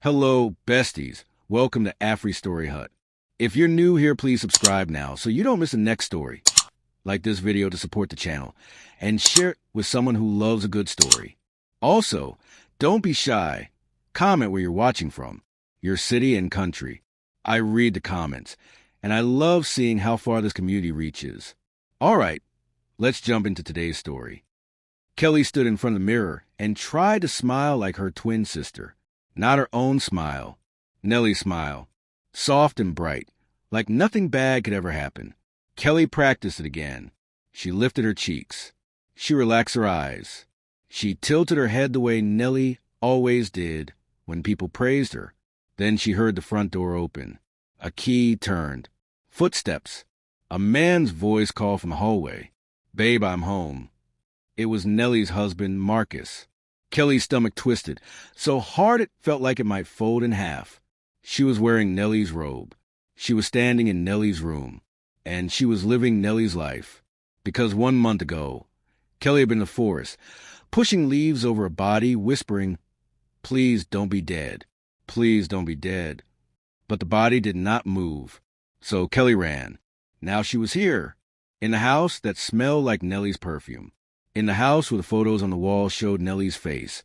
Hello, besties. Welcome to Afri Story Hut. If you're new here, please subscribe now so you don't miss the next story. Like this video to support the channel and share it with someone who loves a good story. Also, don't be shy. Comment where you're watching from, your city and country. I read the comments, and I love seeing how far this community reaches. All right, let's jump into today's story. Kelly stood in front of the mirror and tried to smile like her twin sister. Not her own smile, Nellie's smile. Soft and bright, like nothing bad could ever happen. Kelly practiced it again. She lifted her cheeks. She relaxed her eyes. She tilted her head the way Nellie always did when people praised her. Then she heard the front door open. A key turned. Footsteps. A man's voice called from the hallway. "Babe, I'm home." It was Nellie's husband, Marcus. Kelly's stomach twisted, so hard it felt like it might fold in half. She was wearing Nellie's robe. She was standing in Nellie's room, and she was living Nellie's life. Because 1 month ago, Kelly had been in the forest, pushing leaves over a body, whispering, "Please don't be dead. Please don't be dead." But the body did not move, so Kelly ran. Now she was here, in the house that smelled like Nellie's perfume. In the house where the photos on the wall showed Nellie's face,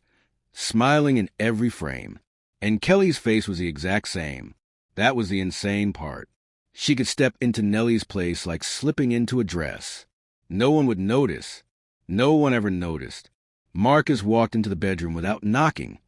smiling in every frame. And Kelly's face was the exact same. That was the insane part. She could step into Nellie's place like slipping into a dress. No one would notice. No one ever noticed. Marcus walked into the bedroom without knocking,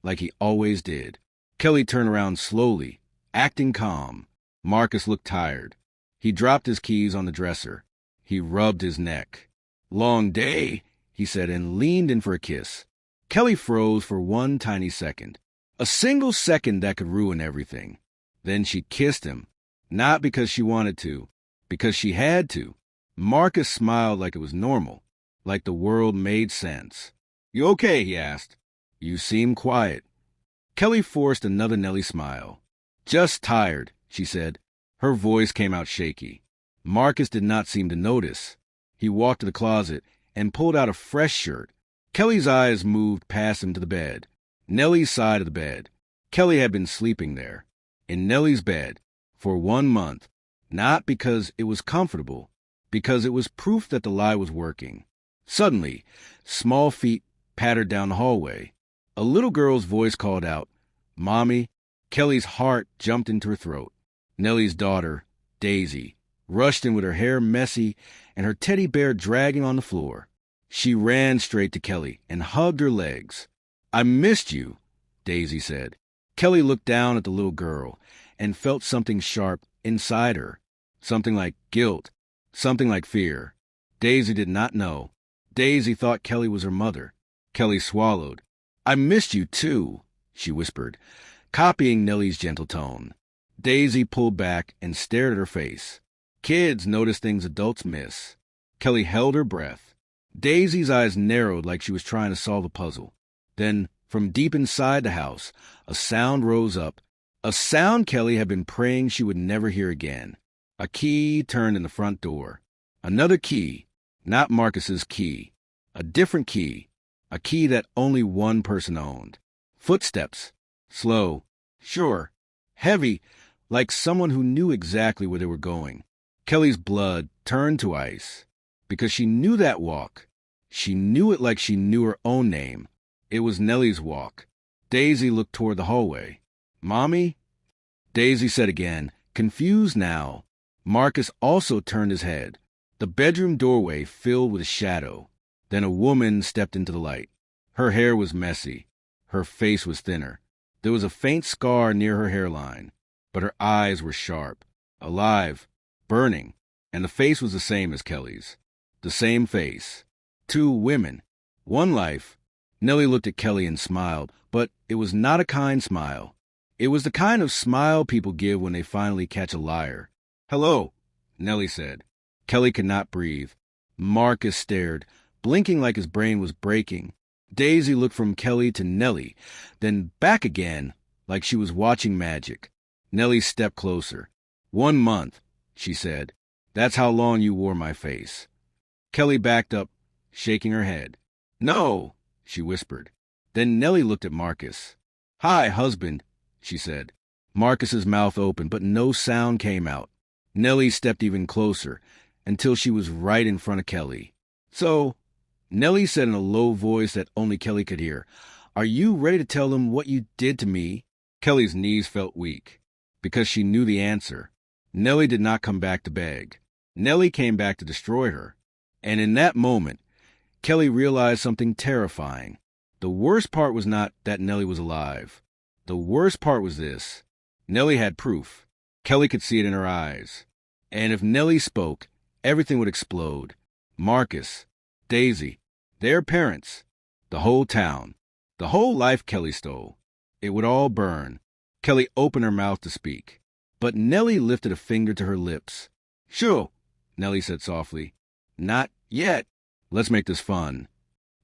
like he always did. Kelly turned around slowly, acting calm. Marcus looked tired. He dropped his keys on the dresser. He rubbed his neck. "Long day," he said, and leaned in for a kiss. Kelly froze for one tiny second. A single second that could ruin everything. Then she kissed him, not because she wanted to, because she had to. Marcus smiled like it was normal, like the world made sense. "You okay?" he asked. "You seem quiet." Kelly forced another Nellie smile. "Just tired," she said. Her voice came out shaky. Marcus did not seem to notice. He walked to the closet and pulled out a fresh shirt. Kelly's eyes moved past him to the bed. Nellie's side of the bed. Kelly had been sleeping there, in Nellie's bed, for 1 month. Not because it was comfortable, because it was proof that the lie was working. Suddenly, small feet pattered down the hallway. A little girl's voice called out, "Mommy." Kelly's heart jumped into her throat. Nellie's daughter, Daisy, rushed in with her hair messy and her teddy bear dragging on the floor. She ran straight to Kelly and hugged her legs. "I missed you," Daisy said. Kelly looked down at the little girl and felt something sharp inside her. Something like guilt, something like fear. Daisy did not know. Daisy thought Kelly was her mother. Kelly swallowed. "I missed you too," she whispered, copying Nellie's gentle tone. Daisy pulled back and stared at her face. Kids notice things adults miss. Kelly held her breath. Daisy's eyes narrowed like she was trying to solve a puzzle. Then, from deep inside the house, a sound rose up. A sound Kelly had been praying she would never hear again. A key turned in the front door. Another key, not Marcus's key. A different key. A key that only one person owned. Footsteps. Slow. Sure. Heavy, like someone who knew exactly where they were going. Kelly's blood turned to ice, because she knew that walk. She knew it like she knew her own name. It was Nellie's walk. Daisy looked toward the hallway. "Mommy?" Daisy said again, confused now. Marcus also turned his head. The bedroom doorway filled with shadow. Then a woman stepped into the light. Her hair was messy. Her face was thinner. There was a faint scar near her hairline, but her eyes were sharp, alive, burning, and the face was the same as Kelly's. The same face. 2 women. 1 life. Nellie looked at Kelly and smiled, but it was not a kind smile. It was the kind of smile people give when they finally catch a liar. "Hello," Nellie said. Kelly could not breathe. Marcus stared, blinking like his brain was breaking. Daisy looked from Kelly to Nellie, then back again, like she was watching magic. Nellie stepped closer. 1 month, she said. "That's how long you wore my face." Kelly backed up, shaking her head. "No," she whispered. Then Nellie looked at Marcus. "Hi, husband," she said. Marcus's mouth opened, but no sound came out. Nellie stepped even closer, until she was right in front of Kelly. So, Nellie said in a low voice that only Kelly could hear, "Are you ready to tell them what you did to me?" Kelly's knees felt weak, because she knew the answer. Nellie did not come back to beg. Nellie came back to destroy her. And in that moment, Kelly realized something terrifying. The worst part was not that Nellie was alive. The worst part was this. Nellie had proof. Kelly could see it in her eyes. And if Nellie spoke, everything would explode. Marcus, Daisy, their parents, the whole town, the whole life Kelly stole. It would all burn. Kelly opened her mouth to speak. But Nellie lifted a finger to her lips. "Shoo," Nellie said softly. "Not yet. Let's make this fun."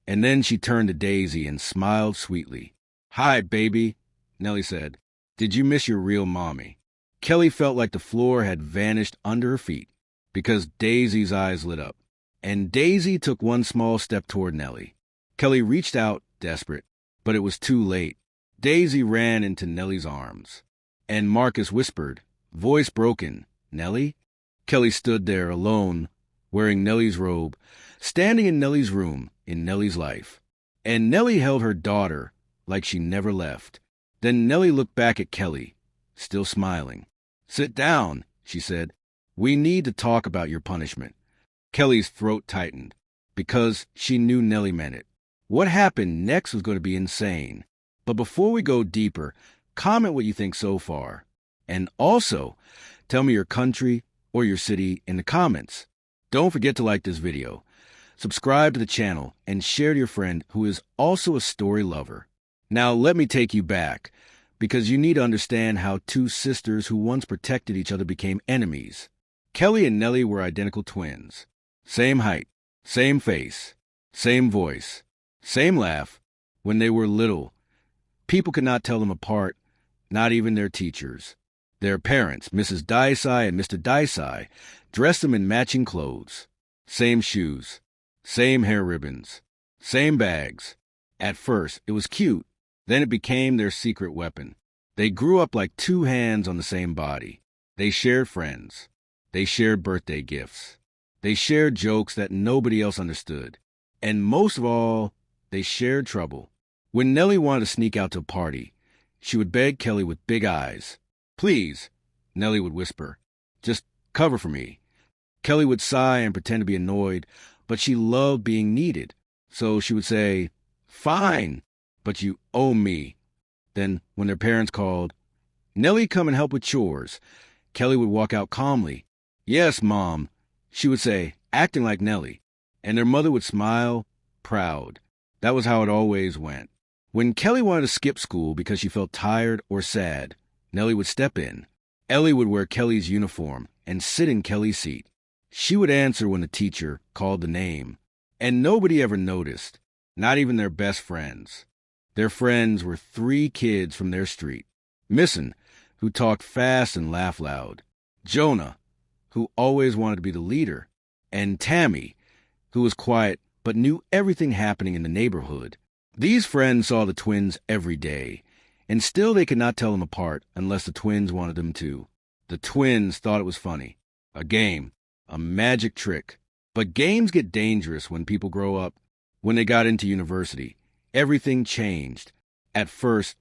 And then she turned to Daisy and smiled sweetly. "Hi, baby," Nellie said. "Did you miss your real mommy?" Kelly felt like the floor had vanished under her feet, because Daisy's eyes lit up. And Daisy took one small step toward Nellie. Kelly reached out, desperate, but it was too late. Daisy ran into Nellie's arms. And Marcus whispered, voice broken, "Nellie?" Kelly stood there alone, wearing Nellie's robe, standing in Nellie's room, in Nellie's life. And Nellie held her daughter like she never left. Then Nellie looked back at Kelly, still smiling. "Sit down," she said. "We need to talk about your punishment." Kelly's throat tightened, because she knew Nellie meant it. What happened next was going to be insane. But before we go deeper, comment what you think so far. And also, tell me your country or your city in the comments. Don't forget to like this video, subscribe to the channel, and share to your friend who is also a story lover. Now let me take you back, because you need to understand how two sisters who once protected each other became enemies. Kelly and Nellie were identical twins. Same height, same face, same voice, same laugh. When they were little, people could not tell them apart, not even their teachers. Their parents, Mrs. Dicey and Mr. Dicey, dressed them in matching clothes. Same shoes, same hair ribbons, same bags. At first, it was cute. Then it became their secret weapon. They grew up like two hands on the same body. They shared friends. They shared birthday gifts. They shared jokes that nobody else understood. And most of all, they shared trouble. When Nellie wanted to sneak out to a party, she would beg Kelly with big eyes. "Please," Nellie would whisper, "just cover for me." Kelly would sigh and pretend to be annoyed, but she loved being needed. So she would say, "Fine, but you owe me." Then, when their parents called, "Nellie, come and help with chores," Kelly would walk out calmly. "Yes, Mom," she would say, acting like Nellie. And their mother would smile, proud. That was how it always went. When Kelly wanted to skip school because she felt tired or sad, Nellie would step in. Ellie would wear Kelly's uniform and sit in Kelly's seat. She would answer when the teacher called the name. And nobody ever noticed, not even their best friends. Their friends were 3 kids from their street. Missin, who talked fast and laughed loud. Jonah, who always wanted to be the leader. And Tammy, who was quiet but knew everything happening in the neighborhood. These friends saw the twins every day, and still they could not tell them apart unless the twins wanted them to. The twins thought it was funny. A game, a magic trick. But games get dangerous when people grow up. When they got into university, everything changed. At first,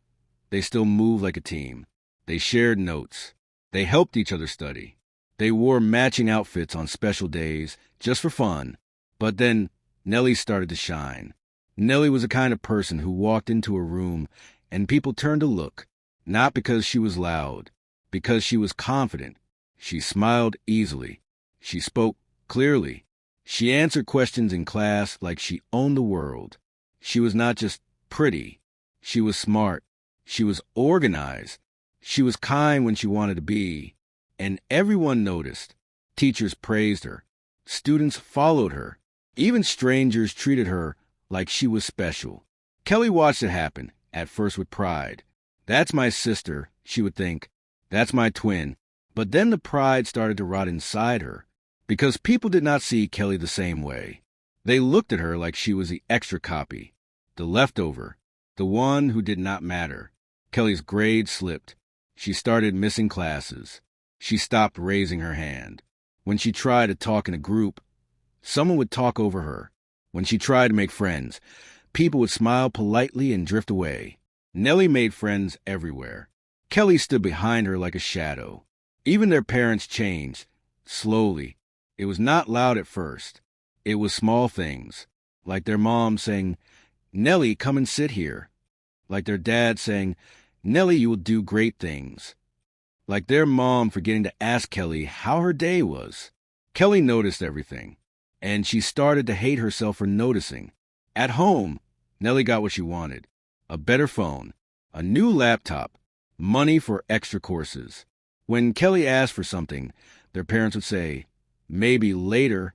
they still moved like a team. They shared notes. They helped each other study. They wore matching outfits on special days, just for fun. But then Nellie started to shine. Nellie was the kind of person who walked into a room and people turned to look, not because she was loud, because she was confident. She smiled easily. She spoke clearly. She answered questions in class like she owned the world. She was not just pretty. She was smart. She was organized. She was kind when she wanted to be. And everyone noticed. Teachers praised her. Students followed her. Even strangers treated her like she was special. Kelly watched it happen, at first with pride. "That's my sister," she would think. "That's my twin." But then the pride started to rot inside her, because people did not see Kelly the same way. They looked at her like she was the extra copy, the leftover, the one who did not matter. Kelly's grades slipped. She started missing classes. She stopped raising her hand. When she tried to talk in a group, someone would talk over her. When she tried to make friends, people would smile politely and drift away. Nellie made friends everywhere. Kelly stood behind her like a shadow. Even their parents changed, slowly. It was not loud at first. It was small things, like their mom saying, "Nellie, come and sit here." Like their dad saying, "Nellie, you will do great things." Like their mom forgetting to ask Kelly how her day was. Kelly noticed everything, and she started to hate herself for noticing. At home, Nellie got what she wanted: a better phone, a new laptop, money for extra courses. When Kelly asked for something, their parents would say, "Maybe later,"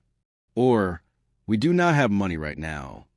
or "We do not have money right now."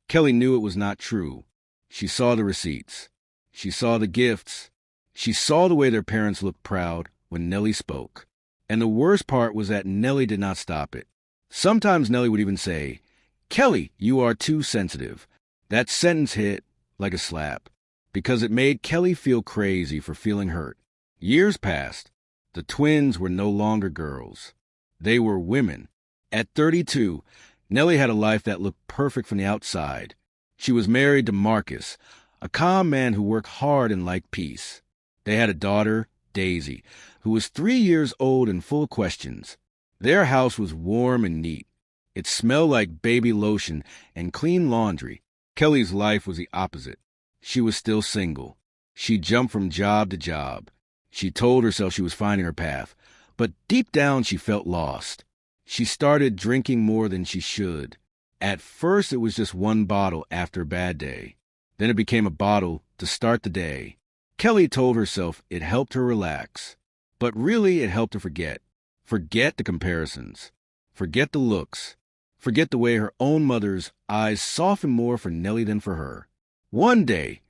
Kelly knew it was not true. She saw the receipts. She saw the gifts. She saw the way their parents looked proud when Nellie spoke. And the worst part was that Nellie did not stop it. Sometimes Nellie would even say, "Kelly, you are too sensitive." That sentence hit like a slap, because it made Kelly feel crazy for feeling hurt. Years passed. The twins were no longer girls. They were women. At 32, Nellie had a life that looked perfect from the outside. She was married to Marcus, a calm man who worked hard and liked peace. They had a daughter, Daisy, who was 3 years old and full of questions. Their house was warm and neat. It smelled like baby lotion and clean laundry. Kelly's life was the opposite. She was still single. She jumped from job to job. She told herself she was finding her path, but deep down she felt lost. She started drinking more than she should. At first it was just one bottle after a bad day. Then it became a bottle to start the day. Kelly told herself it helped her relax. But really it helped her forget. Forget the comparisons. Forget the looks. Forget the way her own mother's eyes softened more for Nellie than for her. One day,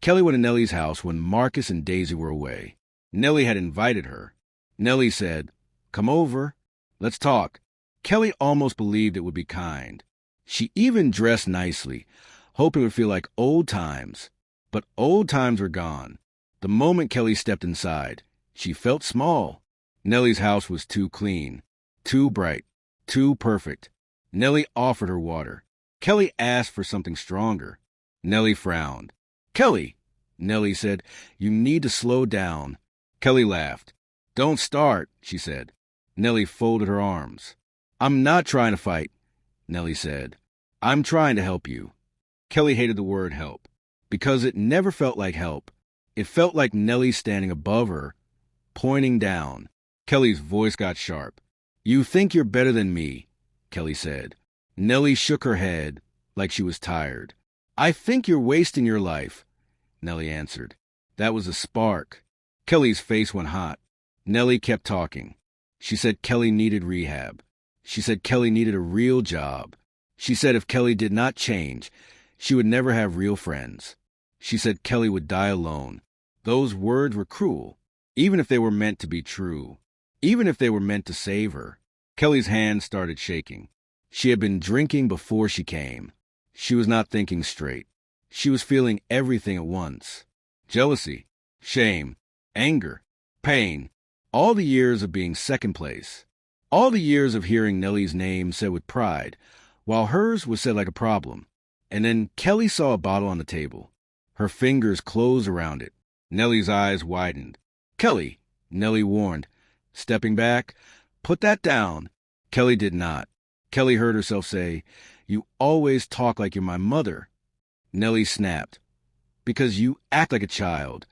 Kelly went to Nellie's house when Marcus and Daisy were away. Nellie had invited her. Nellie said, "Come over. Let's talk." Kelly almost believed it would be kind. She even dressed nicely, hoping it would feel like old times. But old times were gone. The moment Kelly stepped inside, she felt small. Nellie's house was too clean, too bright, too perfect. Nellie offered her water. Kelly asked for something stronger. Nellie frowned. "Kelly," Nellie said, "you need to slow down." Kelly laughed. "Don't start," she said. Nellie folded her arms. "I'm not trying to fight," Nellie said. "I'm trying to help you." Kelly hated the word help, because it never felt like help. It felt like Nellie standing above her, pointing down. Kelly's voice got sharp. "You think you're better than me," Kelly said. Nellie shook her head like she was tired. "I think you're wasting your life," Nellie answered. That was a spark. Kelly's face went hot. Nellie kept talking. She said Kelly needed rehab. She said Kelly needed a real job. She said if Kelly did not change, she would never have real friends. She said Kelly would die alone. Those words were cruel, even if they were meant to be true, even if they were meant to save her. Kelly's hands started shaking. She had been drinking before she came. She was not thinking straight. She was feeling everything at once. Jealousy, shame, anger, pain. All the years of being second place. All the years of hearing Nellie's name said with pride, while hers was said like a problem. And then Kelly saw a bottle on the table. Her fingers closed around it. Nellie's eyes widened. "Kelly," Nellie warned, stepping back. "Put that down." Kelly did not. Kelly heard herself say, "You always talk like you're my mother." Nellie snapped. "Because you act like a child."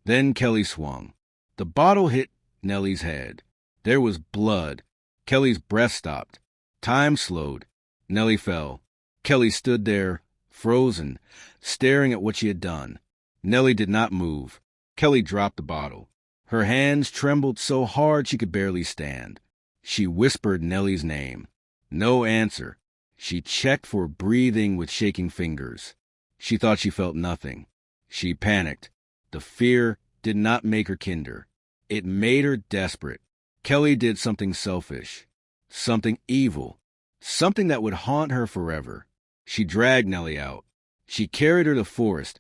Then Kelly swung. The bottle hit Nellie's head. There was blood. Kelly's breath stopped. Time slowed. Nellie fell. Kelly stood there, frozen, staring at what she had done. Nellie did not move. Kelly dropped the bottle. Her hands trembled so hard she could barely stand. She whispered Nellie's name. No answer. She checked for breathing with shaking fingers. She thought she felt nothing. She panicked. The fear did not make her kinder. It made her desperate. Kelly did something selfish, something evil, something that would haunt her forever. She dragged Nellie out. She carried her to the forest,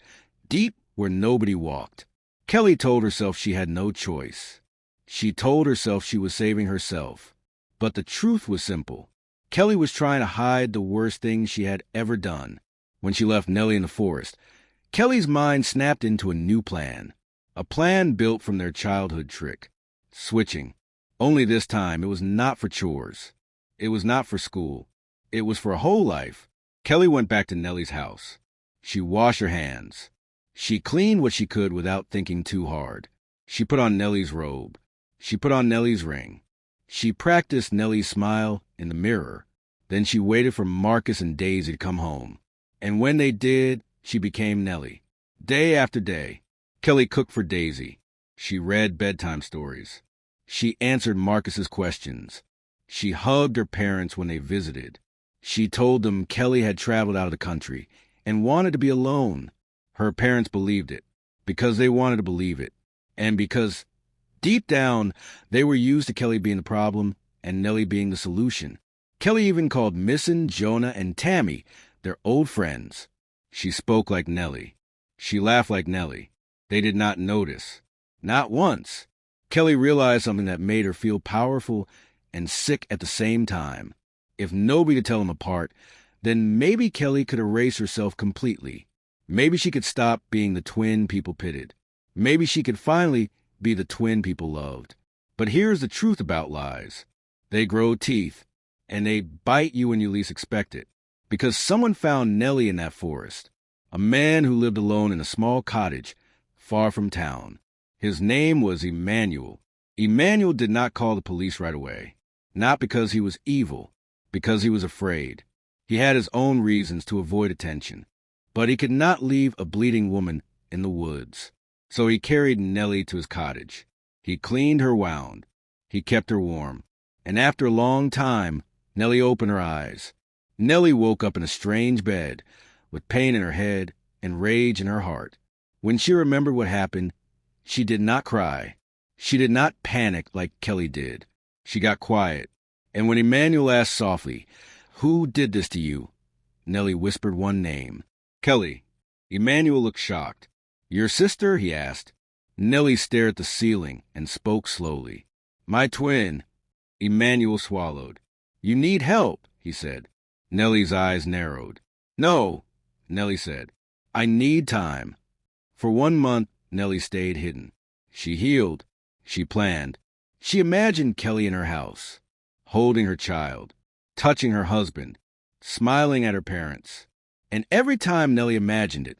deep where nobody walked. Kelly told herself she had no choice. She told herself she was saving herself. But the truth was simple. Kelly was trying to hide the worst thing she had ever done. When she left Nellie in the forest, Kelly's mind snapped into a new plan. A plan built from their childhood trick. Switching. Only this time, it was not for chores. It was not for school. It was for a whole life. Kelly went back to Nellie's house. She washed her hands. She cleaned what she could without thinking too hard. She put on Nellie's robe. She put on Nellie's ring. She practiced Nellie's smile in the mirror. Then she waited for Marcus and Daisy to come home. And when they did, she became Nellie. Day after day, Kelly cooked for Daisy. She read bedtime stories. She answered Marcus's questions. She hugged her parents when they visited. She told them Kelly had traveled out of the country and wanted to be alone. Her parents believed it because they wanted to believe it, and because deep down they were used to Kelly being the problem and Nellie being the solution. Kelly even called Missin, Jonah, and Tammy their old friends. She spoke like Nellie. She laughed like Nellie. They did not notice. Not once. Kelly realized something that made her feel powerful and sick at the same time. If nobody could tell them apart, then maybe Kelly could erase herself completely. Maybe she could stop being the twin people pitied. Maybe she could finally be the twin people loved. But here's the truth about lies. They grow teeth, and they bite you when you least expect it. Because someone found Nellie in that forest, a man who lived alone in a small cottage far from town. His name was Emmanuel. Emmanuel did not call the police right away. Not because he was evil, because he was afraid. He had his own reasons to avoid attention. But he could not leave a bleeding woman in the woods. So he carried Nellie to his cottage. He cleaned her wound. He kept her warm. And after a long time, Nellie opened her eyes. Nellie woke up in a strange bed, with pain in her head and rage in her heart. When she remembered what happened, she did not cry. She did not panic like Kelly did. She got quiet. And when Emmanuel asked softly, "Who did this to you?" Nellie whispered one name. "Kelly." Emmanuel looked shocked. "Your sister?" he asked. Nellie stared at the ceiling and spoke slowly. "My twin." Emmanuel swallowed. "You need help," he said. Nellie's eyes narrowed. "No," Nellie said. "I need time." For 1 month, Nellie stayed hidden. She healed. She planned. She imagined Kelly in her house, holding her child, touching her husband, smiling at her parents. And every time Nellie imagined it,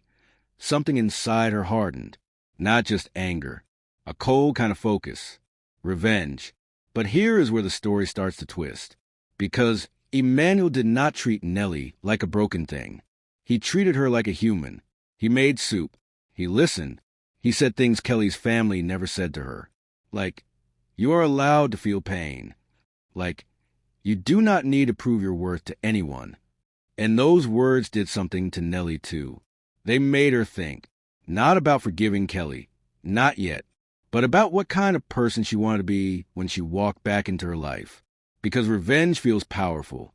something inside her hardened. Not just anger, a cold kind of focus, revenge. But here is where the story starts to twist. Because Emmanuel did not treat Nellie like a broken thing. He treated her like a human. He made soup. He listened. He said things Kelly's family never said to her. Like, "You are allowed to feel pain." Like, "You do not need to prove your worth to anyone." And those words did something to Nellie, too. They made her think, not about forgiving Kelly, not yet, but about what kind of person she wanted to be when she walked back into her life. Because revenge feels powerful,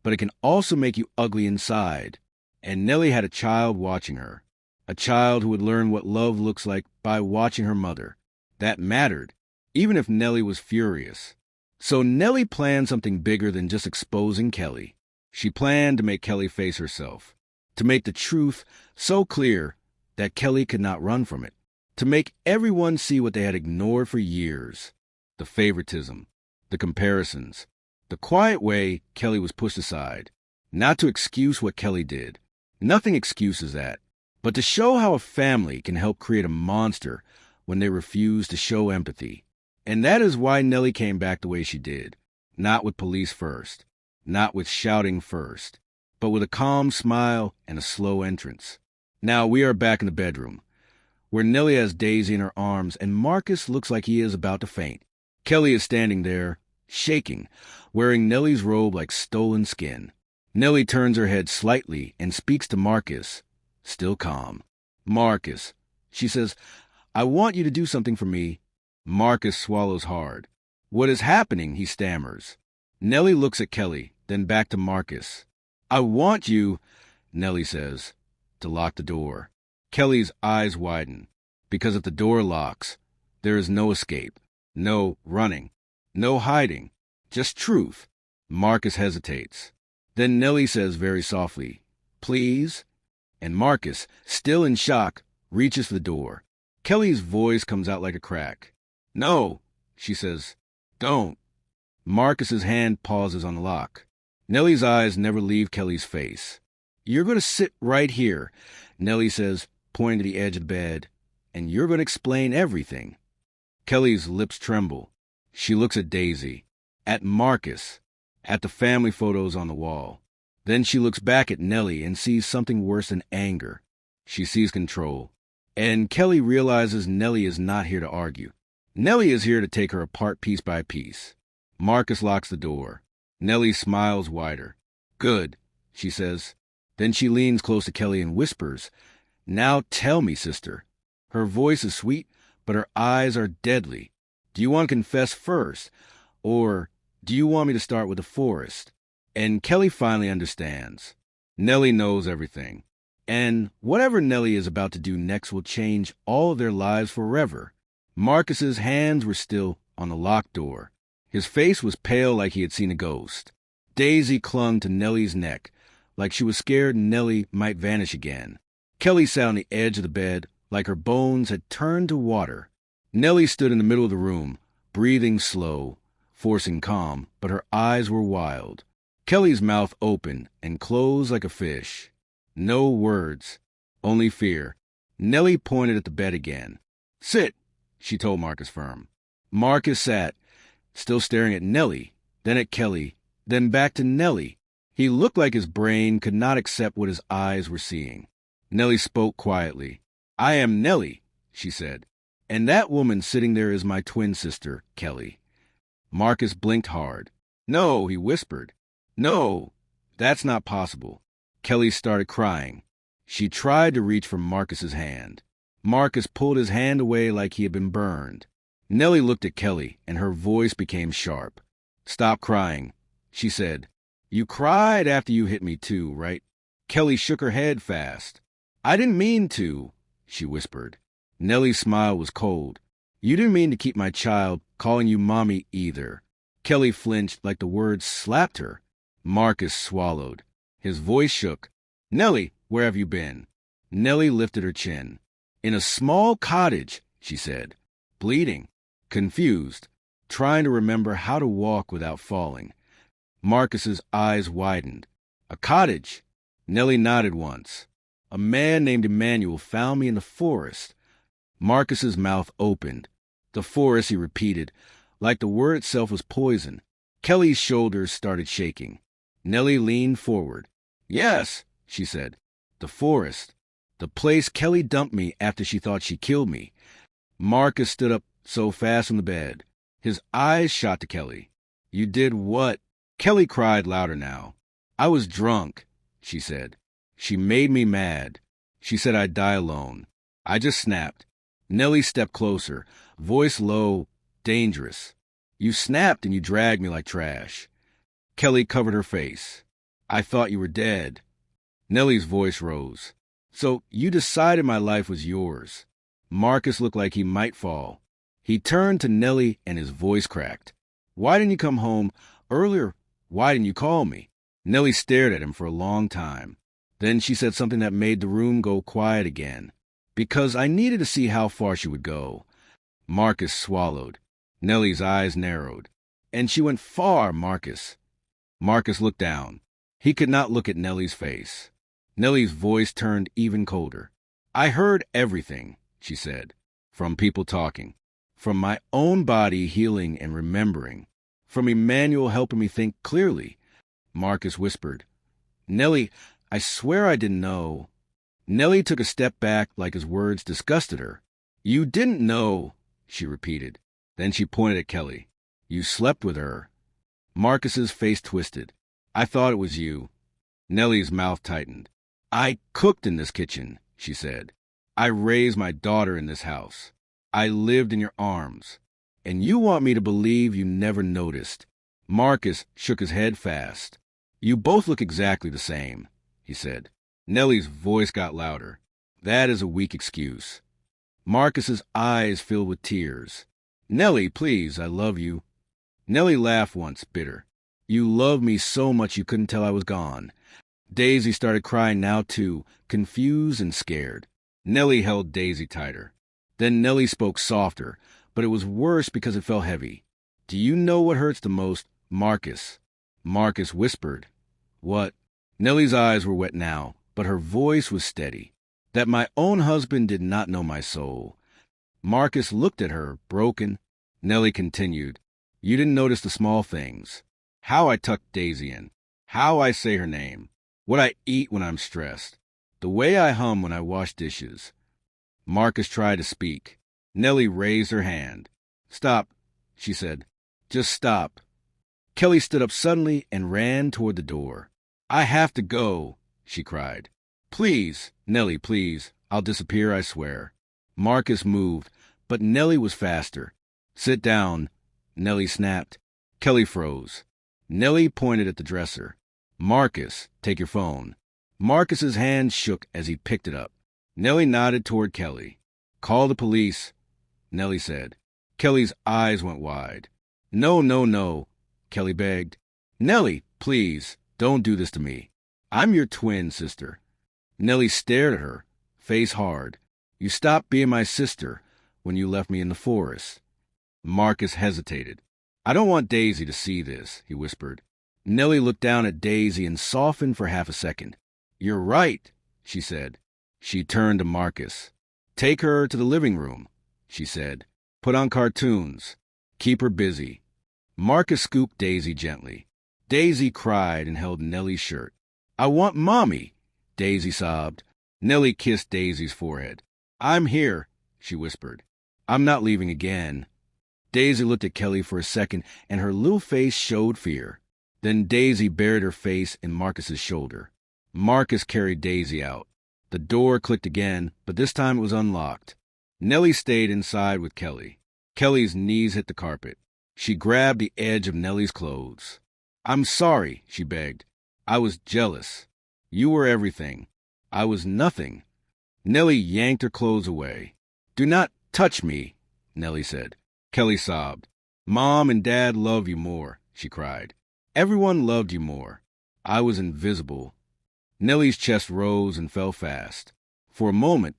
but it can also make you ugly inside. And Nellie had a child watching her, a child who would learn what love looks like by watching her mother. That mattered, even if Nellie was furious. So Nellie planned something bigger than just exposing Kelly. She planned to make Kelly face herself, to make the truth so clear that Kelly could not run from it, to make everyone see what they had ignored for years: the favoritism, the comparisons, the quiet way Kelly was pushed aside. Not to excuse what Kelly did. Nothing excuses that. But to show how a family can help create a monster when they refuse to show empathy. And that is why Nellie came back the way she did. Not with police first. Not with shouting first. But with a calm smile and a slow entrance. Now we are back in the bedroom, where Nellie has Daisy in her arms and Marcus looks like he is about to faint. Kelly is standing there, shaking, wearing Nellie's robe like stolen skin. Nellie turns her head slightly and speaks to Marcus, still calm. "Marcus," she says, "I want you to do something for me." Marcus swallows hard. "What is happening?" he stammers. Nellie looks at Kelly, then back to Marcus. "I want you," Nellie says, "to lock the door." Kelly's eyes widen, because if the door locks, there is no escape, no running, no hiding, just truth. Marcus hesitates. Then Nellie says very softly, "Please?" And Marcus, still in shock, reaches for the door. Kelly's voice comes out like a crack. "No," she says. "Don't." Marcus's hand pauses on the lock. Nellie's eyes never leave Kelly's face. "You're going to sit right here," Nellie says, pointing to the edge of the bed, "and you're going to explain everything." Kelly's lips tremble. She looks at Daisy, at Marcus, at the family photos on the wall. Then she looks back at Nellie and sees something worse than anger. She sees control. And Kelly realizes Nellie is not here to argue. Nellie is here to take her apart piece by piece. Marcus locks the door. Nellie smiles wider. "Good," she says. Then she leans close to Kelly and whispers, "Now tell me, sister." Her voice is sweet, but her eyes are deadly. "Do you want to confess first? Or do you want me to start with the forest?" And Kelly finally understands. Nellie knows everything. And whatever Nellie is about to do next will change all of their lives forever. Marcus's hands were still on the locked door. His face was pale like he had seen a ghost. Daisy clung to Nellie's neck, like she was scared Nellie might vanish again. Kelly sat on the edge of the bed, like her bones had turned to water. Nellie stood in the middle of the room, breathing slow, forcing calm, but her eyes were wild. Kelly's mouth opened and closed like a fish. No words, only fear. Nellie pointed at the bed again. "Sit," she told Marcus firm. Marcus sat, still staring at Nellie, then at Kelly, then back to Nellie. He looked like his brain could not accept what his eyes were seeing. Nellie spoke quietly. "I am Nellie," she said. "And that woman sitting there is my twin sister, Kelly." Marcus blinked hard. "No," he whispered. "No, that's not possible." Kelly started crying. She tried to reach for Marcus's hand. Marcus pulled his hand away like he had been burned. Nellie looked at Kelly, and her voice became sharp. "Stop crying," she said. "You cried after you hit me too, right?" Kelly shook her head fast. "I didn't mean to," she whispered. Nellie's smile was cold. "You didn't mean to keep my child calling you mommy either." Kelly flinched like the words slapped her. Marcus swallowed. His voice shook. "Nellie, where have you been?" Nellie lifted her chin. "In a small cottage," she said. Bleeding. Confused. Trying to remember how to walk without falling. Marcus's eyes widened. "A cottage?" Nellie nodded once. "A man named Emmanuel found me in the forest." Marcus's mouth opened. "The forest," he repeated, like the word itself was poison. Kelly's shoulders started shaking. Nellie leaned forward. "Yes," she said. "The forest. The place Kelly dumped me after she thought she killed me." Marcus stood up so fast from the bed. His eyes shot to Kelly. "You did what?" Kelly cried louder now. "I was drunk," she said. "She made me mad. She said I'd die alone. I just snapped." Nellie stepped closer, voice low, dangerous. "You snapped and you dragged me like trash." Kelly covered her face. "I thought you were dead." Nellie's voice rose. "So you decided my life was yours." Marcus looked like he might fall. He turned to Nellie and his voice cracked. "Why didn't you come home earlier? Why didn't you call me?" Nellie stared at him for a long time. Then she said something that made the room go quiet again. "Because I needed to see how far she would go." Marcus swallowed. Nellie's eyes narrowed. "And she went far, Marcus." Marcus looked down. He could not look at Nellie's face. Nellie's voice turned even colder. "I heard everything," she said, "from people talking, from my own body healing and remembering, from Emmanuel helping me think clearly." Marcus whispered, "Nellie, I swear I didn't know." Nellie took a step back like his words disgusted her. "You didn't know," she repeated. Then she pointed at Kelly. "You slept with her." Marcus's face twisted. "I thought it was you." Nellie's mouth tightened. "I cooked in this kitchen," she said. "I raised my daughter in this house. I lived in your arms. And you want me to believe you never noticed." Marcus shook his head fast. "You both look exactly the same," he said. Nellie's voice got louder. That is a weak excuse. Marcus's eyes filled with tears. Nellie, please, I love you. Nellie laughed once, bitter. You loved me so much you couldn't tell I was gone. Daisy started crying now too, confused and scared. Nellie held Daisy tighter. Then Nellie spoke softer, but it was worse because it felt heavy. Do you know what hurts the most? Marcus. Marcus whispered. What? Nellie's eyes were wet now, but her voice was steady. That my own husband did not know my soul. Marcus looked at her, broken. Nellie continued. You didn't notice the small things. How I tuck Daisy in. How I say her name. What I eat when I'm stressed. The way I hum when I wash dishes. Marcus tried to speak. Nellie raised her hand. Stop, she said. Just stop. Kelly stood up suddenly and ran toward the door. I have to go, she cried. Please, Nellie, please. I'll disappear, I swear. Marcus moved, but Nellie was faster. Sit down, Nellie snapped. Kelly froze. Nellie pointed at the dresser. Marcus, take your phone. Marcus's hand shook as he picked it up. Nellie nodded toward Kelly. Call the police, Nellie said. Kelly's eyes went wide. No, no, no, Kelly begged. Nellie, please, don't do this to me. I'm your twin sister. Nellie stared at her, face hard. You stopped being my sister when you left me in the forest. Marcus hesitated. I don't want Daisy to see this, he whispered. Nellie looked down at Daisy and softened for half a second. You're right, she said. She turned to Marcus. Take her to the living room, she said. Put on cartoons. Keep her busy. Marcus scooped Daisy gently. Daisy cried and held Nellie's shirt. I want Mommy, Daisy sobbed. Nellie kissed Daisy's forehead. I'm here, she whispered. I'm not leaving again. Daisy looked at Kelly for a second, and her little face showed fear. Then Daisy buried her face in Marcus's shoulder. Marcus carried Daisy out. The door clicked again, but this time it was unlocked. Nellie stayed inside with Kelly. Kelly's knees hit the carpet. She grabbed the edge of Nellie's clothes. I'm sorry, she begged. I was jealous. You were everything. I was nothing. Nellie yanked her clothes away. Do not touch me, Nellie said. Kelly sobbed. Mom and Dad love you more, she cried. Everyone loved you more. I was invisible. Nellie's chest rose and fell fast. For a moment,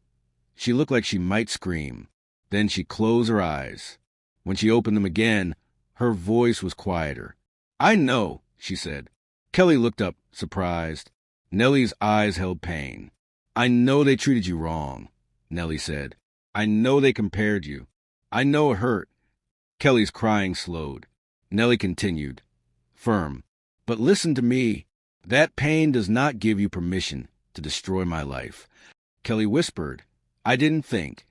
she looked like she might scream. Then she closed her eyes. When she opened them again, her voice was quieter. I know, she said. Kelly looked up, surprised. Nellie's eyes held pain. I know they treated you wrong, Nellie said. I know they compared you. I know it hurt. Kelly's crying slowed. Nellie continued, firm. But listen to me. That pain does not give you permission to destroy my life. Kelly whispered, I didn't think.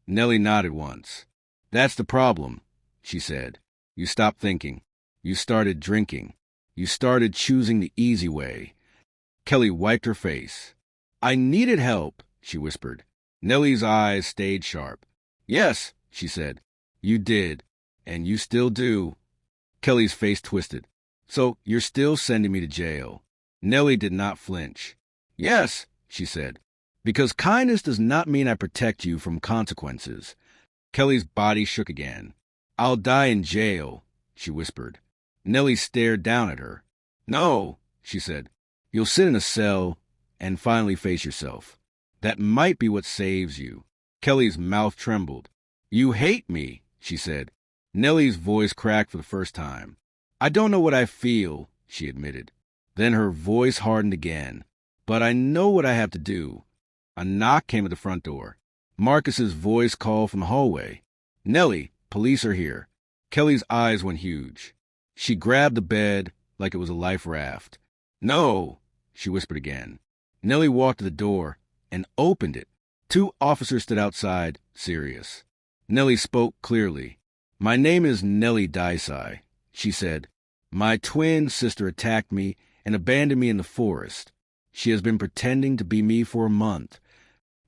Nellie nodded once. That's the problem, she said. You stopped thinking. You started drinking. You started choosing the easy way. Kelly wiped her face. I needed help, she whispered. Nellie's eyes stayed sharp. Yes, she said. You did. And you still do. Kelly's face twisted. So you're still sending me to jail. Nellie did not flinch. Yes, she said. Because kindness does not mean I protect you from consequences. Kelly's body shook again. I'll die in jail, she whispered. Nellie stared down at her. No, she said. You'll sit in a cell and finally face yourself. That might be what saves you. Kelly's mouth trembled. You hate me, she said. Nellie's voice cracked for the first time. I don't know what I feel, she admitted. Then her voice hardened again. But I know what I have to do. A knock came at the front door. Marcus's voice called from the hallway. Nellie, police are here. Kelly's eyes went huge. She grabbed the bed like it was a life raft. No, she whispered again. Nellie walked to the door and opened it. 2 officers stood outside, serious. Nellie spoke clearly. My name is Nellie Daisai, she said. My twin sister attacked me and abandoned me in the forest. She has been pretending to be me for a month.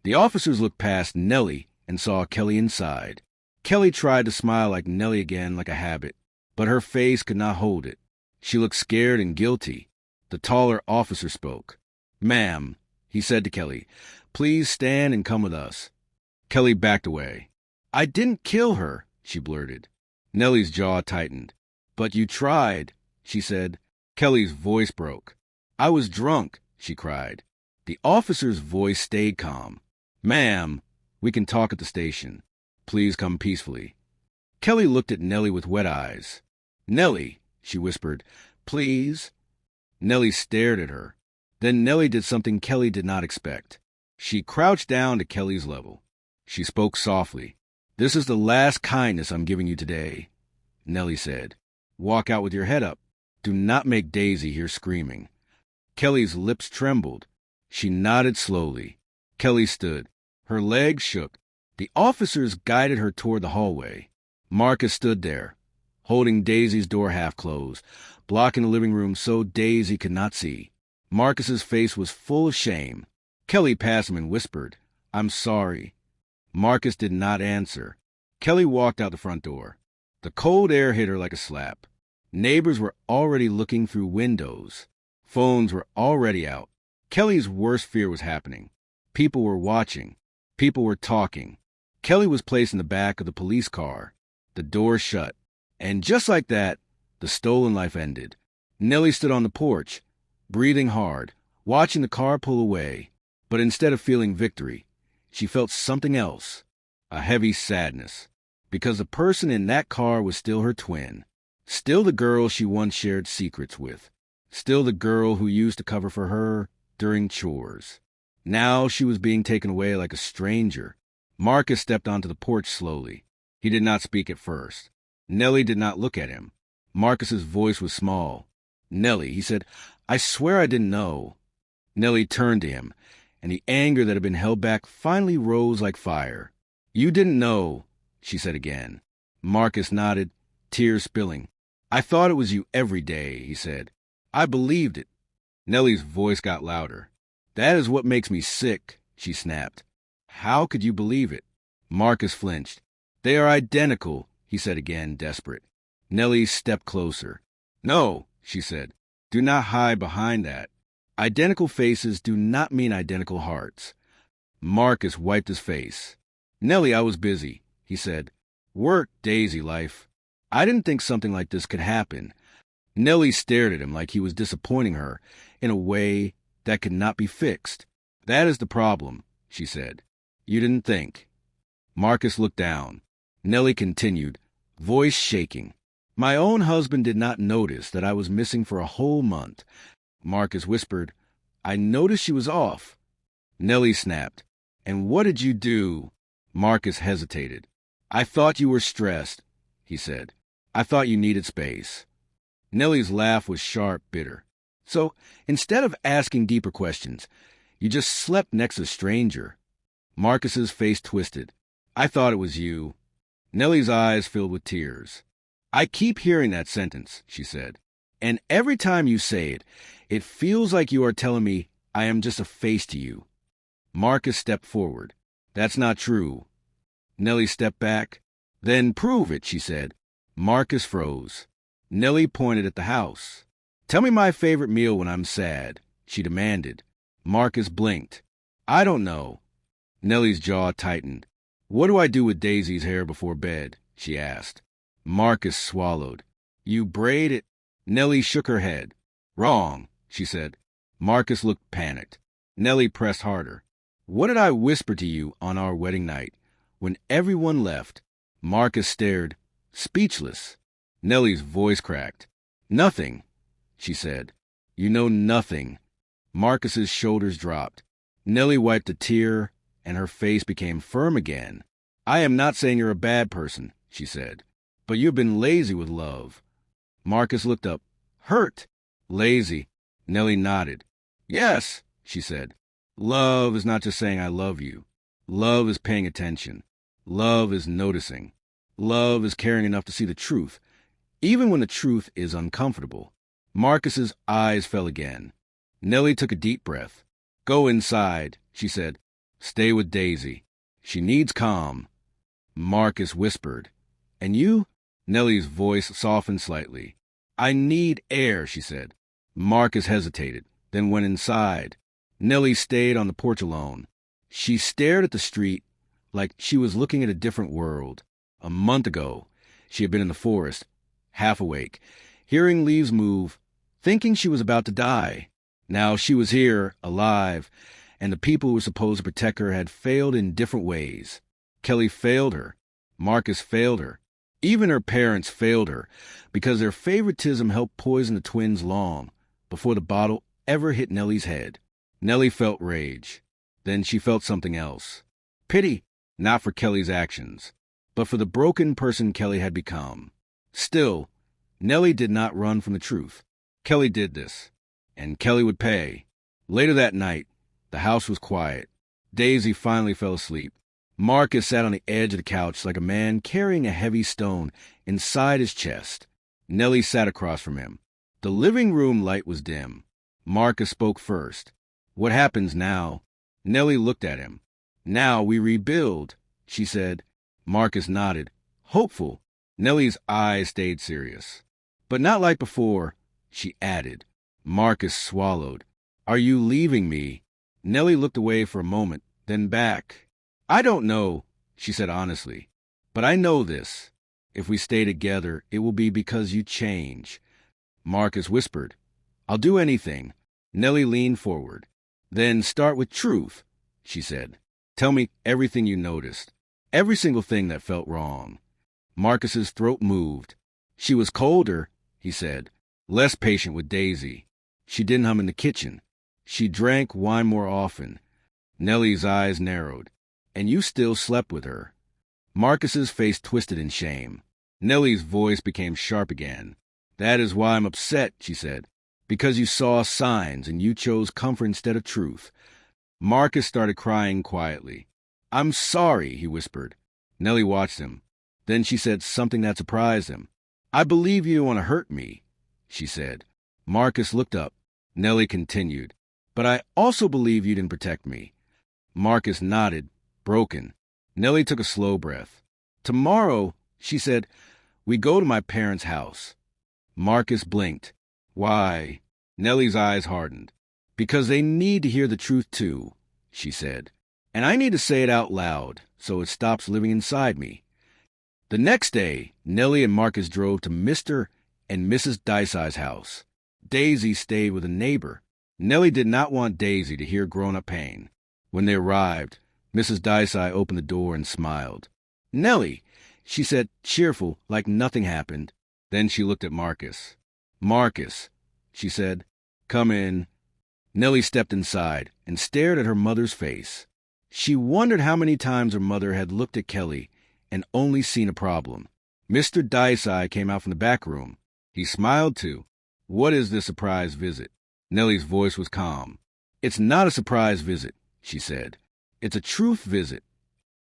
The officers looked past Nellie and saw Kelly inside. Kelly tried to smile like Nellie again, like a habit, but her face could not hold it. She looked scared and guilty. The taller officer spoke. Ma'am, he said to Kelly, Please stand and come with us. Kelly backed away. I didn't kill her, she blurted. Nellie's jaw tightened. But you tried, she said. Kelly's voice broke. I was drunk, she cried. The officer's voice stayed calm. Ma'am, we can talk at the station. Please come peacefully. Kelly looked at Nellie with wet eyes. Nellie, she whispered, please. Nellie stared at her. Then Nellie did something Kelly did not expect. She crouched down to Kelly's level. She spoke softly. This is the last kindness I'm giving you today, Nellie said. Walk out with your head up. Do not make Daisy hear screaming. Kelly's lips trembled. She nodded slowly. Kelly stood. Her legs shook. The officers guided her toward the hallway. Marcus stood there, holding Daisy's door half closed, blocking the living room so Daisy could not see. Marcus's face was full of shame. Kelly passed him and whispered, I'm sorry. Marcus did not answer. Kelly walked out the front door. The cold air hit her like a slap. Neighbors were already looking through windows. Phones were already out. Kelly's worst fear was happening. People were watching. People were talking. Kelly was placed in the back of the police car. The door shut. And just like that, the stolen life ended. Nellie stood on the porch, breathing hard, watching the car pull away. But instead of feeling victory, she felt something else, a heavy sadness, because the person in that car was still her twin, still the girl she once shared secrets with, still the girl who used to cover for her during chores. Now she was being taken away like a stranger. Marcus stepped onto the porch slowly. He did not speak at first. Nellie did not look at him. Marcus's voice was small. Nellie, he said, I swear I didn't know. Nellie turned to him, and the anger that had been held back finally rose like fire. You didn't know, she said again. Marcus nodded, tears spilling. I thought it was you every day, he said. I believed it. Nellie's voice got louder. That is what makes me sick, she snapped. How could you believe it? Marcus flinched. They are identical, he said again, desperate. Nellie stepped closer. No, she said. Do not hide behind that. Identical faces do not mean identical hearts. Marcus wiped his face. Nellie, I was busy, he said. Work, Daisy life. I didn't think something like this could happen. Nellie stared at him like he was disappointing her in a way that could not be fixed. That is the problem, she said. You didn't think. Marcus looked down. Nellie continued, voice shaking. My own husband did not notice that I was missing for a whole month. Marcus whispered, I noticed she was off. Nellie snapped. And what did you do? Marcus hesitated. I thought you were stressed, he said. I thought you needed space. Nellie's laugh was sharp, bitter. So, instead of asking deeper questions, you just slept next to a stranger. Marcus's face twisted. I thought it was you. Nellie's eyes filled with tears. I keep hearing that sentence, she said. And every time you say it, it feels like you are telling me I am just a face to you. Marcus stepped forward. That's not true. Nellie stepped back. Then prove it, she said. Marcus froze. Nellie pointed at the house. Tell me my favorite meal when I'm sad, she demanded. Marcus blinked. I don't know. Nellie's jaw tightened. What do I do with Daisy's hair before bed? She asked. Marcus swallowed. You braid it. Nellie shook her head. Wrong, she said. Marcus looked panicked. Nellie pressed harder. What did I whisper to you on our wedding night? When everyone left, Marcus stared, speechless. Nellie's voice cracked. Nothing, she said. You know nothing. Marcus's shoulders dropped. Nellie wiped a tear, and her face became firm again. I am not saying you're a bad person, she said, but you've been lazy with love. Marcus looked up. Hurt. Lazy. Nellie nodded. Yes, she said. Love is not just saying I love you. Love is paying attention. Love is noticing. Love is caring enough to see the truth, even when the truth is uncomfortable. Marcus's eyes fell again. Nellie took a deep breath. Go inside, she said. Stay with Daisy. She needs calm. Marcus whispered. And you? Nellie's voice softened slightly. I need air, she said. Marcus hesitated, then went inside. Nellie stayed on the porch alone. She stared at the street like she was looking at a different world. A month ago, she had been in the forest, half awake, hearing leaves move, thinking she was about to die. Now she was here, alive, and the people who were supposed to protect her had failed in different ways. Kelly failed her. Marcus failed her. Even her parents failed her because their favoritism helped poison the twins long before the bottle ever hit Nellie's head. Nellie felt rage. Then she felt something else. Pity, not for Kelly's actions, but for the broken person Kelly had become. Still, Nellie did not run from the truth. Kelly did this, and Kelly would pay. Later that night, the house was quiet. Daisy finally fell asleep. Marcus sat on the edge of the couch like a man carrying a heavy stone inside his chest. Nellie sat across from him. The living room light was dim. Marcus spoke first. "What happens now?" Nellie looked at him. "Now we rebuild," she said. Marcus nodded. Hopeful. Nellie's eyes stayed serious. "But not like before," she added. Marcus swallowed. "Are you leaving me?" Nellie looked away for a moment, then back. "I don't know," she said honestly. "But I know this. If we stay together, it will be because you change." Marcus whispered, "I'll do anything." Nellie leaned forward. "Then start with truth," she said. "Tell me everything you noticed. Every single thing that felt wrong." Marcus's throat moved. "She was colder," he said. "Less patient with Daisy. She didn't hum in the kitchen. She drank wine more often." Nellie's eyes narrowed. "And you still slept with her." Marcus's face twisted in shame. Nellie's voice became sharp again. "That is why I'm upset," she said. "Because you saw signs and you chose comfort instead of truth." Marcus started crying quietly. "I'm sorry," he whispered. Nellie watched him. Then she said something that surprised him. "I believe you don't want to hurt me," she said. Marcus looked up. Nellie continued. "But I also believe you didn't protect me." Marcus nodded, broken. Nellie took a slow breath. "Tomorrow," she said, "we go to my parents' house." Marcus blinked. "Why?" Nellie's eyes hardened. "Because they need to hear the truth too," she said. "And I need to say it out loud so it stops living inside me." The next day, Nellie and Marcus drove to Mr. and Mrs. Dysai's house. Daisy stayed with a neighbor. Nellie did not want Daisy to hear grown-up pain. When they arrived, Mrs. Dysai opened the door and smiled. "Nellie," she said, cheerful, like nothing happened. Then she looked at Marcus. "Marcus," she said, "come in." Nellie stepped inside and stared at her mother's face. She wondered how many times her mother had looked at Kelly and only seen a problem. Mr. Dysai came out from the back room. He smiled too. "What is this surprise visit?" Nellie's voice was calm. "It's not a surprise visit," she said. "It's a truth visit."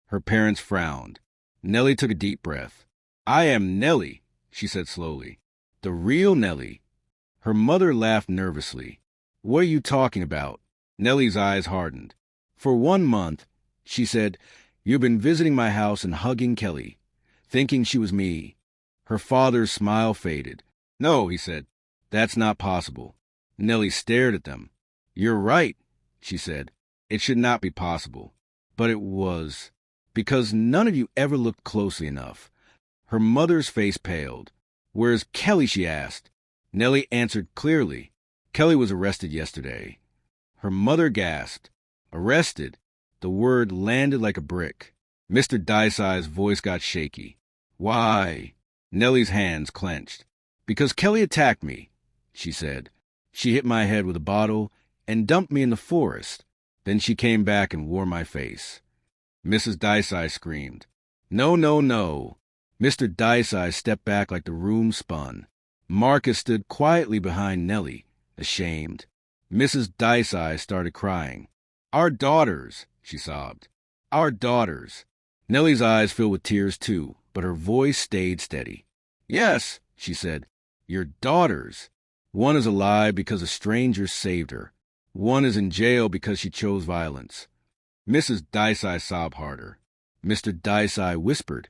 Her parents frowned. Nellie took a deep breath. "I am Nellie," she said slowly. "The real Nellie." Her mother laughed nervously. "What are you talking about?" Nellie's eyes hardened. "For 1 month," she said, "you've been visiting my house and hugging Kelly, thinking she was me." Her father's smile faded. "No," he said, "that's not possible." Nellie stared at them. "You're right," she said. "It should not be possible." But it was. Because none of you ever looked closely enough. Her mother's face paled. "Where's Kelly?" she asked. Nellie answered clearly. "Kelly was arrested yesterday." Her mother gasped. "Arrested?" The word landed like a brick. Mr. Dysai's voice got shaky. "Why?" Nellie's hands clenched. "Because Kelly attacked me," she said. "She hit my head with a bottle and dumped me in the forest. Then she came back and wore my face." Mrs. Dysai screamed. "No, no, no." Mr. Dysai stepped back like the room spun. Marcus stood quietly behind Nellie, ashamed. Mrs. Dysai started crying. "Our daughters," she sobbed. "Our daughters." Nellie's eyes filled with tears too, but her voice stayed steady. "Yes," she said, "your daughters. One is alive because a stranger saved her. One is in jail because she chose violence." Mrs. Dysai sobbed harder. Mr. Dysai whispered,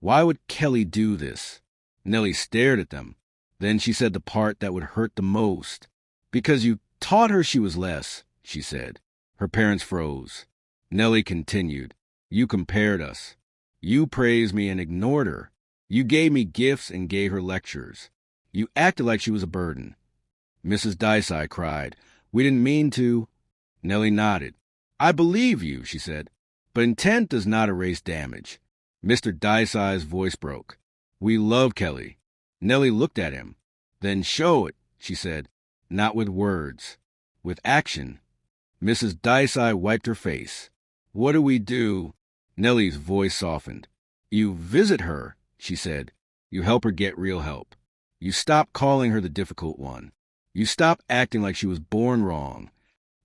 "Why would Kelly do this?" Nellie stared at them. Then she said the part that would hurt the most. "Because you taught her she was less," she said. Her parents froze. Nellie continued. You compared us. You praised me and ignored her. You gave me gifts and gave her lectures. You acted like she was a burden. Mrs. Dicey cried. We didn't mean to. Nellie nodded. I believe you, she said, but intent does not erase damage. Mr. Dicey's voice broke. We love Kelly. Nellie looked at him. Then show it, she said, not with words, with action. Mrs. Dicey wiped her face. What do we do? Nellie's voice softened. You visit her, she said. You help her get real help. You stop calling her the difficult one. You stop acting like she was born wrong.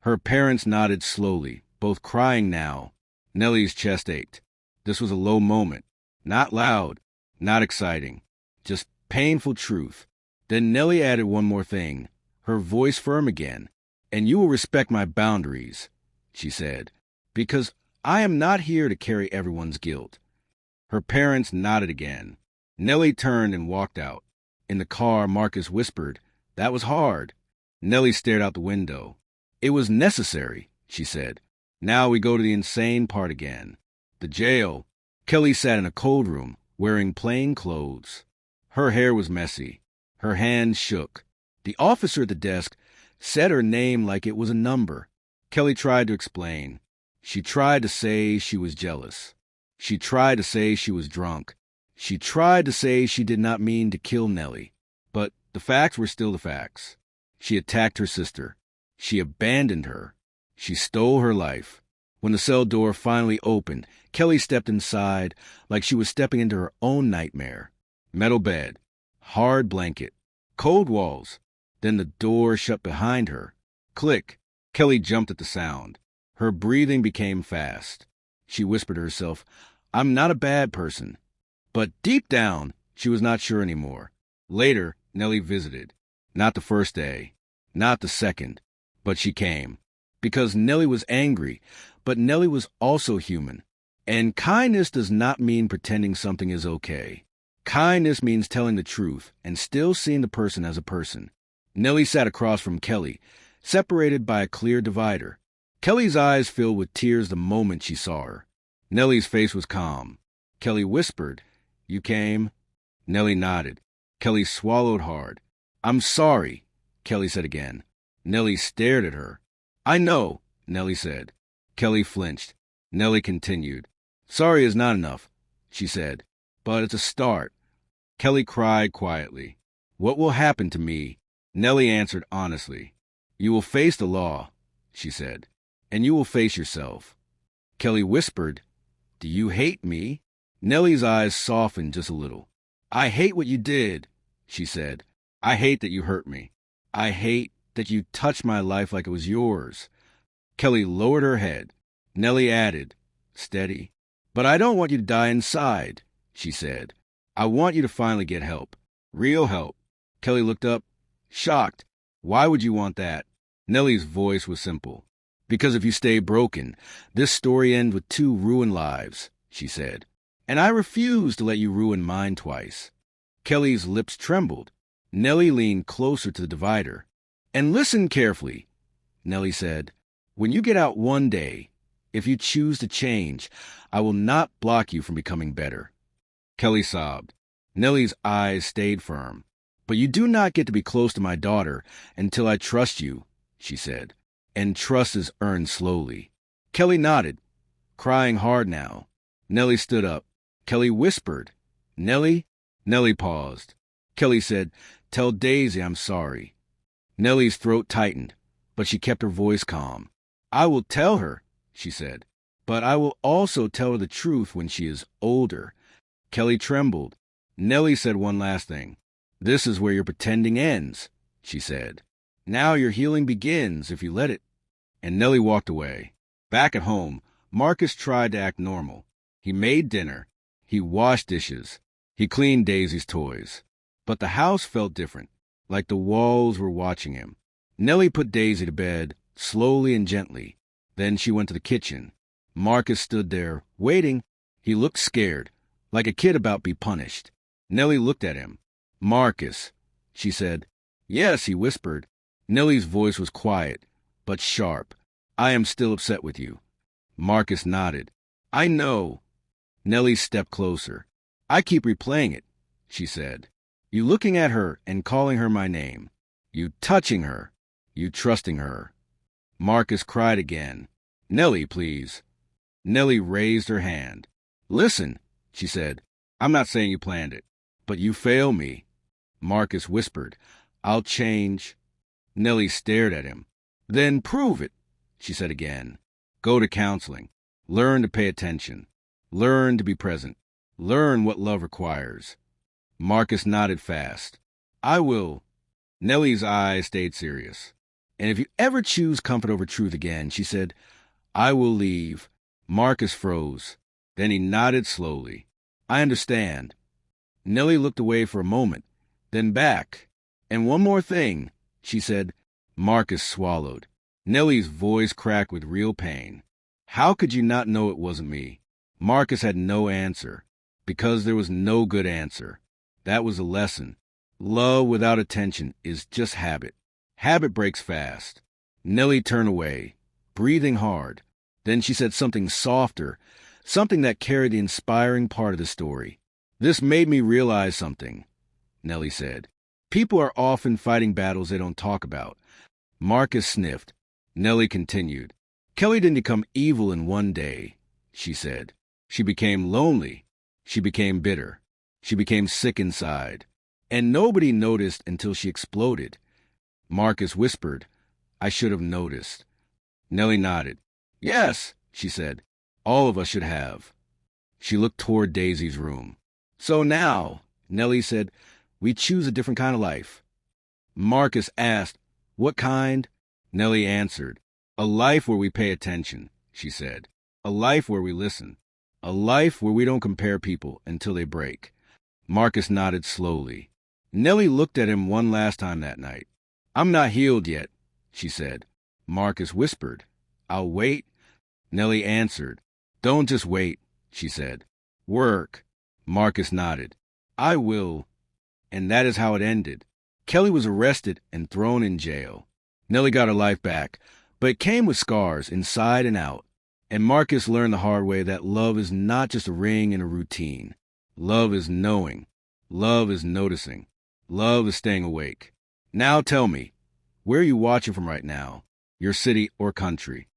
Her parents nodded slowly, both crying now. Nellie's chest ached. This was a low moment. Not loud, not exciting, just painful truth. Then Nellie added one more thing, her voice firm again. And you will respect my boundaries, she said, because I am not here to carry everyone's guilt. Her parents nodded again. Nellie turned and walked out. In the car, Marcus whispered, That was hard. Nellie stared out the window. It was necessary, she said. Now we go to the insane part again. The jail. Kelly sat in a cold room, wearing plain clothes. Her hair was messy. Her hands shook. The officer at the desk said her name like it was a number. Kelly tried to explain. She tried to say she was jealous. She tried to say she was drunk. She tried to say she did not mean to kill Nellie. But the facts were still the facts. She attacked her sister. She abandoned her. She stole her life. When the cell door finally opened, Kelly stepped inside like she was stepping into her own nightmare. Metal bed, hard blanket, cold walls. Then the door shut behind her. Click. Kelly jumped at the sound. Her breathing became fast. She whispered to herself, I'm not a bad person. But deep down, she was not sure anymore. Later, Nellie visited. Not the first day, not the second, but she came. Because Nellie was angry, but Nellie was also human. And kindness does not mean pretending something is okay. Kindness means telling the truth and still seeing the person as a person. Nellie sat across from Kelly, separated by a clear divider. Kelly's eyes filled with tears the moment she saw her. Nellie's face was calm. Kelly whispered, You came? Nellie nodded. Kelly swallowed hard. I'm sorry, Kelly said again. Nellie stared at her. I know, Nellie said. Kelly flinched. Nellie continued. Sorry is not enough, she said, but it's a start. Kelly cried quietly. What will happen to me? Nellie answered honestly. You will face the law, she said, and you will face yourself. Kelly whispered, Do you hate me? Nellie's eyes softened just a little. I hate what you did, she said. I hate that you hurt me. I hate that you touched my life like it was yours. Kelly lowered her head. Nellie added, steady. But I don't want you to die inside, she said. I want you to finally get help. Real help. Kelly looked up, shocked. Why would you want that? Nellie's voice was simple. Because if you stay broken, this story ends with 2 ruined lives, she said. And I refuse to let you ruin mine twice. Kelly's lips trembled. Nellie leaned closer to the divider. And listen carefully, Nellie said. When you get out one day, if you choose to change, I will not block you from becoming better. Kelly sobbed. Nellie's eyes stayed firm. But you do not get to be close to my daughter until I trust you, she said. And trust is earned slowly. Kelly nodded, crying hard now. Nellie stood up. Kelly whispered, Nellie? Nellie paused. Kelly said, Tell Daisy I'm sorry. Nellie's throat tightened, but she kept her voice calm. I will tell her, she said, but I will also tell her the truth when she is older. Kelly trembled. Nellie said one last thing. This is where your pretending ends, she said. Now your healing begins if you let it. And Nellie walked away. Back at home, Marcus tried to act normal. He made dinner. He washed dishes. He cleaned Daisy's toys. But the house felt different, like the walls were watching him. Nellie put Daisy to bed, slowly and gently. Then she went to the kitchen. Marcus stood there, waiting. He looked scared, like a kid about to be punished. Nellie looked at him. Marcus, she said. Yes, he whispered. Nellie's voice was quiet, but sharp. I am still upset with you. Marcus nodded. I know. Nellie stepped closer. I keep replaying it, she said. You looking at her and calling her my name. You touching her. You trusting her. Marcus cried again. Nellie, please. Nellie raised her hand. Listen, she said. I'm not saying you planned it, but you fail me. Marcus whispered. I'll change. Nellie stared at him. Then prove it, she said again. Go to counseling. Learn to pay attention. Learn to be present. Learn what love requires. Marcus nodded fast. I will. Nellie's eyes stayed serious. And if you ever choose comfort over truth again, she said, I will leave. Marcus froze. Then he nodded slowly. I understand. Nellie looked away for a moment, then back. And one more thing, she said. Marcus swallowed. Nellie's voice cracked with real pain. How could you not know it wasn't me? Marcus had no answer, because there was no good answer. That was a lesson. Love without attention is just habit. Habit breaks fast. Nellie turned away, breathing hard. Then she said something softer, something that carried the inspiring part of the story. This made me realize something, Nellie said. People are often fighting battles they don't talk about. Marcus sniffed. Nellie continued. Kelly didn't become evil in one day, she said. She became lonely. She became bitter. She became sick inside. And nobody noticed until she exploded. Marcus whispered, I should have noticed. Nellie nodded. Yes, she said. All of us should have. She looked toward Daisy's room. So now, Nellie said, we choose a different kind of life. Marcus asked, what kind? Nellie answered, a life where we pay attention, she said. A life where we listen. A life where we don't compare people until they break. Marcus nodded slowly. Nellie looked at him one last time that night. I'm not healed yet, she said. Marcus whispered, I'll wait. Nellie answered, don't just wait, she said. Work. Marcus nodded. I will. And that is how it ended. Kelly was arrested and thrown in jail. Nellie got her life back, but it came with scars inside and out. And Marcus learned the hard way that love is not just a ring and a routine. Love is knowing. Love is noticing. Love is staying awake. Now tell me, where are you watching from right now? Your city or country?